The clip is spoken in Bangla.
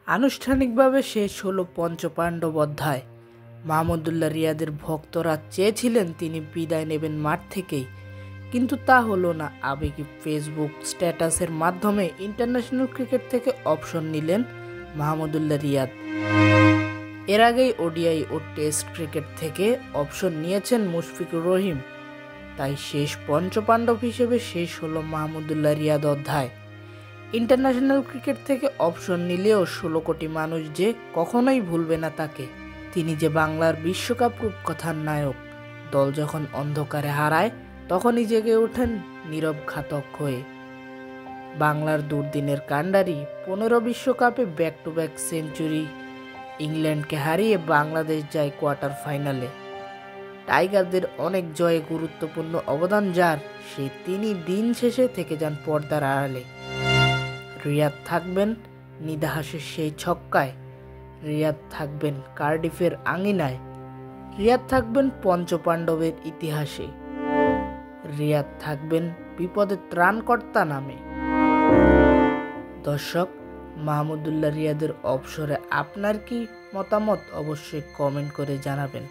আনুষ্ঠানিকভাবে শেষ হলো পঞ্চপাণ্ডব অধ্যায়। মাহমুদুল্লাহ রিয়াদের ভক্তরা চেয়েছিলেন তিনি বিদায় নেবেন মাঠ থেকেই, কিন্তু তা হলো না। আবেগী ফেসবুক স্ট্যাটাসের মাধ্যমে ইন্টারন্যাশনাল ক্রিকেট থেকে অবসর নিলেন মাহমুদুল্লাহ রিয়াদ। এর আগেই ওডিআই ও টেস্ট ক্রিকেট থেকে অবসর নিয়েছেন মুশফিকুর রহিম। তাই শেষ পঞ্চপাণ্ডব হিসেবে শেষ হলো মাহমুদুল্লাহ রিয়াদ অধ্যায়। ইন্টারন্যাশনাল ক্রিকেট থেকে অবসর নিলেও 16 কোটি মানুষ যে কখনোই ভুলবে না তাকে। তিনি যে বাংলার বিশ্বকাপ রূপকথার নায়ক। দল যখন অন্ধকারে হারায় তখনই জেগে ওঠেন নীরব ঘাতক হয়ে। বাংলার দুর্দিনের কাণ্ডারি 15 বিশ্বকাপে ব্যাক টু ব্যাক সেঞ্চুরি, ইংল্যান্ডকে হারিয়ে বাংলাদেশ যায় কোয়ার্টার ফাইনালে। টাইগারদের অনেক জয়ে গুরুত্বপূর্ণ অবদান যার, তিনি দিন শেষে থেকে যান পর্দার আড়ালে। রিয়াদ থাকবেন নিদাহাসের সেই ছক্কায়, রিয়াদ থাকবেন কার্ডিফের আঙিনায়, রিয়াদ থাকবেন পঞ্চপাণ্ডবের ইতিহাসে, রিয়াদ থাকবেন বিপদে ত্রাণকর্তা নামে। দর্শক, মাহমুদুল্লাহ রিয়াদের অবসরে আপনার কি মতামত অবশ্যই কমেন্ট করে জানাবেন।